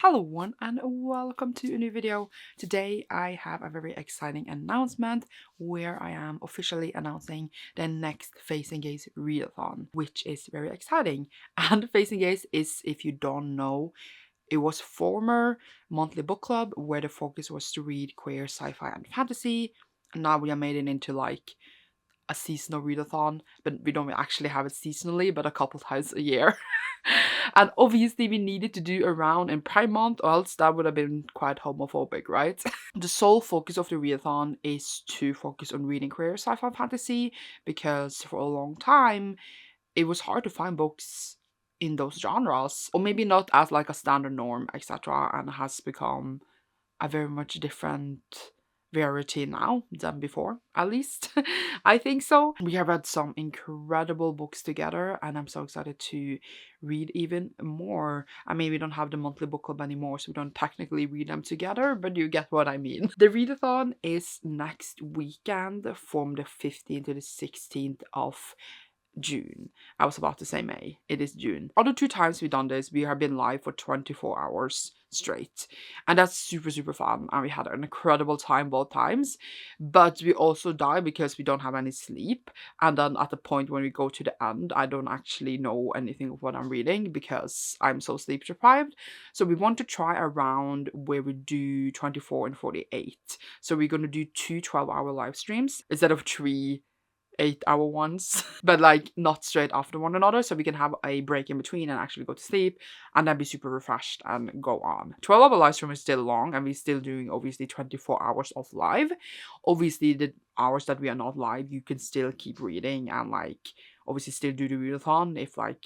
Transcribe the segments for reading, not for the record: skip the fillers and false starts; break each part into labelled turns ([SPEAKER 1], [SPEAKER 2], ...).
[SPEAKER 1] Hello everyone and welcome to a new video. Today I have a very exciting announcement where I am officially announcing the next FAES readathon, which is very exciting. And FAES is, if you don't know, it was former monthly book club where the focus was to read queer sci-fi and fantasy. And now we have made it into like a seasonal readathon, but we don't actually have it seasonally, but a couple times a year. And obviously we needed to do around in Pride Month, or else that would have been quite homophobic, right? The sole focus of the readathon is to focus on reading queer sci-fi fantasy, because for a long time it was hard to find books in those genres, or maybe not as like a standard norm, etc., and has become a very much different rarity now than before, at least. I think so. We have read some incredible books together and I'm so excited to read even more. I mean, we don't have the monthly book club anymore, so we don't technically read them together, but you get what I mean. The readathon is next weekend from the 15th to the 16th of June. I was about to say May. It is June. Other two times we've done this, we have been live for 24 hours straight. And that's super fun. And we had an incredible time both times. But we also die because we don't have any sleep. And then at the point when we go to the end, I don't actually know anything of what I'm reading because I'm so sleep deprived. So we want to try around where we do 24 and 48. So we're going to do two 12-hour live streams instead of 3 8-hour ones, but like not straight after one another, so we can have a break in between and actually go to sleep and then be super refreshed and go on. 12-hour live stream is still long and we're still doing obviously 24 hours of live. Obviously the hours that we are not live, you can still keep reading and like obviously still do the readathon if like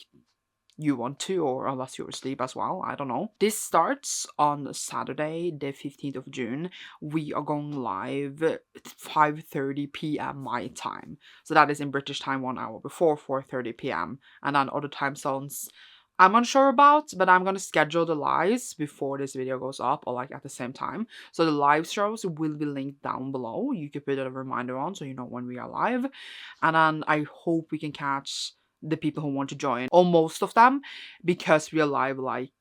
[SPEAKER 1] you want to, or unless you're asleep as well, I don't know. This starts on Saturday the 15th of June. We are going live 5:30 p.m. my time, so that is in British time 1 hour before 4:30 p.m. and then other time zones I'm unsure about, but I'm gonna schedule the lives before this video goes up or like at the same time. So the live shows will be linked down below. You can put a reminder on so you know when we are live. And then I hope we can catch the people who want to join, or most of them, because we are live like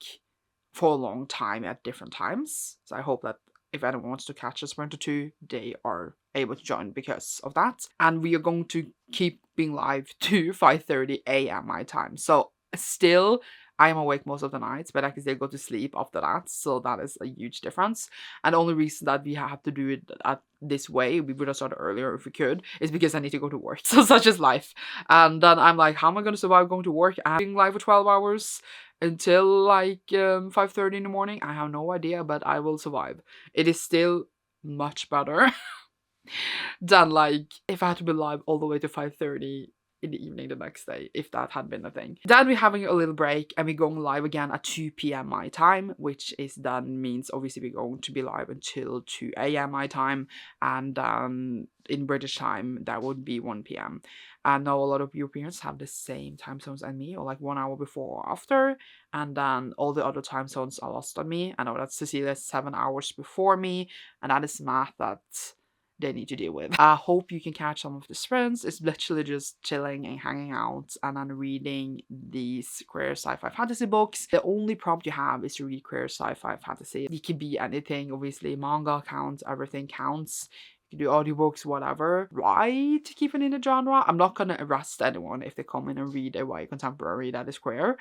[SPEAKER 1] for a long time at different times. So I hope that if anyone wants to catch us 1 to 2, they are able to join because of that. And we are going to keep being live to 5:30 a.m. my time. So still, I am awake most of the nights, but I can still go to sleep after that. So that is a huge difference. And the only reason that we have to do it at this way, we would have started earlier if we could, is because I need to go to work. So such is life. And then I'm like, how am I going to survive going to work and being live for 12 hours until like 5:30 in the morning? I have no idea, but I will survive. It is still much better than like if I had to be live all the way to 5:30 in the evening the next day, if that had been a thing. Then we're having a little break and we're going live again at 2 p.m. my time, which is then means obviously we're going to be live until 2 a.m. my time, and in British time that would be 1 p.m. I know a lot of Europeans have the same time zones as me, or like 1 hour before or after, and then all the other time zones are lost on me. I know that Cecilia is 7 hours before me, and that is math that they need to deal with. I hope you can catch some of the friends. It's literally just chilling and hanging out and then reading these queer sci-fi fantasy books. The only prompt you have is to read queer sci-fi fantasy. It can be anything, obviously. Manga counts, everything counts. You can do audiobooks, whatever. Try to keep it in the genre. I'm not gonna arrest anyone if they come in and read a YA contemporary that is queer,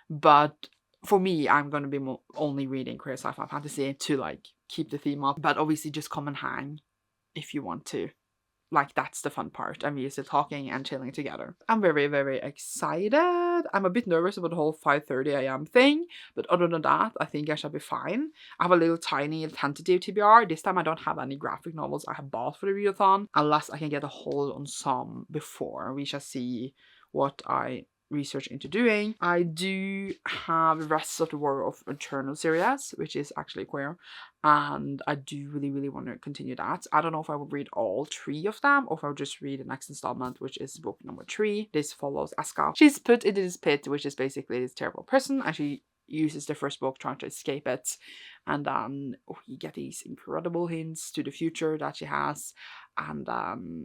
[SPEAKER 1] but for me, I'm gonna be only reading queer sci-fi fantasy to like keep the theme up. But obviously just come and hang if you want to. Like, that's the fun part, and we're still talking and chilling together. I'm very excited. I'm a bit nervous about the whole 5:30 a.m. thing, but other than that, I think I shall be fine. I have a little tiny tentative TBR. This time I don't have any graphic novels I have bought for the readathon, unless I can get a hold on some before. We shall see what I research into doing. I do have the rest of the War of Eternal series, which is actually queer, and I do really want to continue that. I don't know if I will read all 3 of them or if I'll just read the next installment, which is book number 3. This follows Aska. She's put into this pit, which is basically this terrible prison, and she uses the first book trying to escape it, and then we get these incredible hints to the future that she has, and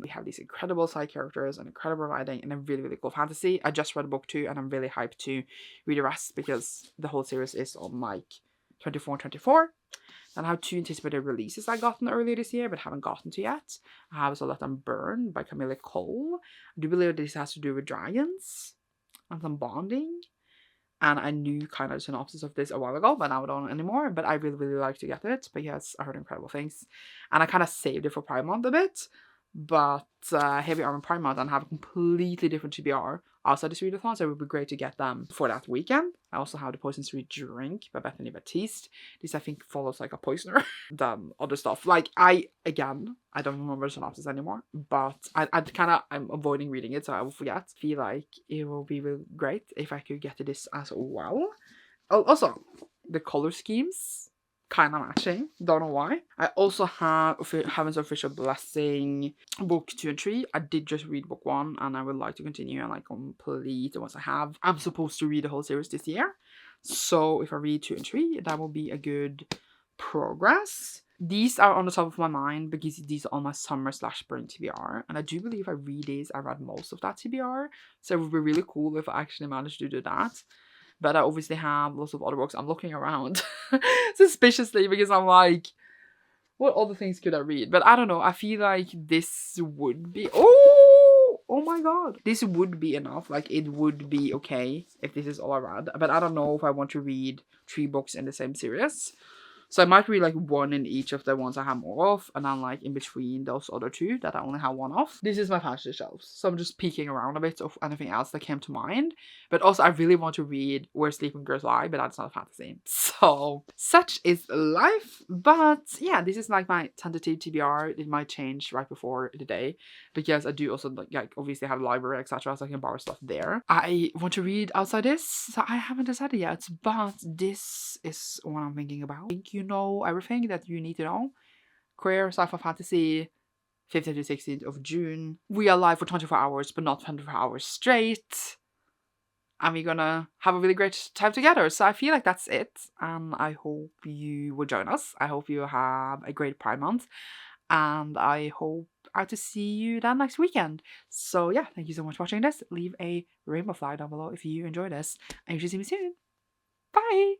[SPEAKER 1] we have these incredible side characters and incredible writing and a really cool fantasy. I just read book 2 and I'm really hyped to read the rest because the whole series is on like 24 and 24. And I have 2 anticipated releases I gotten earlier this year but haven't gotten to yet. I have So Let Them Burn by Camilla Cole. I do believe this has to do with dragons and some bonding. And I knew kind of the synopsis of this a while ago, but now I don't anymore. But I really, really like to get it because I heard incredible things. And I kind of saved it for Pride Month a bit. But here we are in Pride Month and have a completely different TBR outside this readathon, so it would be great to get them for that weekend. I also have the Poison Street Drink by Bethany Baptiste. This I think follows like a poisoner than other stuff. Like I don't remember the synopsis anymore, but I'm avoiding reading it so I will forget. Feel like it will be really great if I could get to this as well. Also, the color schemes kind of matching, don't know why. I also have Heaven's Official Blessing book 2 and 3. I did just read book 1 and I would like to continue and like complete the ones I have. I'm supposed to read the whole series this year, so if I read 2 and 3, that will be a good progress. These are on the top of my mind because these are on my summer/spring TBR, and I do believe I read most of that TBR, so it would be really cool if I actually managed to do that. But I obviously have lots of other books. I'm looking around suspiciously because I'm like, what other things could I read? But I don't know. I feel like this would be... Oh my god. This would be enough. Like, it would be okay if this is all I read. But I don't know if I want to read 3 books in the same series. So I might read like 1 in each of the ones I have more of, and then like in between those other 2 that I only have 1 of. This is my fantasy shelves, so I'm just peeking around a bit of anything else that came to mind. But also I really want to read Where Sleeping Girls Lie, but that's not a fantasy. So such is life. But yeah, this is like my tentative TBR. It might change right before the day because I do also like obviously have a library, etc. So I can borrow stuff there. I want to read outside this, so I haven't decided yet, but this is what I'm thinking about. You know everything that you need to know. Queer sci-fi fantasy, 15th to 16th of June. We are live for 24 hours, but not 24 hours straight. And we're gonna have a really great time together. So I feel like that's it. And I hope you will join us. I hope you have a great Pride Month. And I hope to see you then next weekend. So yeah, thank you so much for watching this. Leave a rainbow flag down below if you enjoyed this. And you should see me soon. Bye!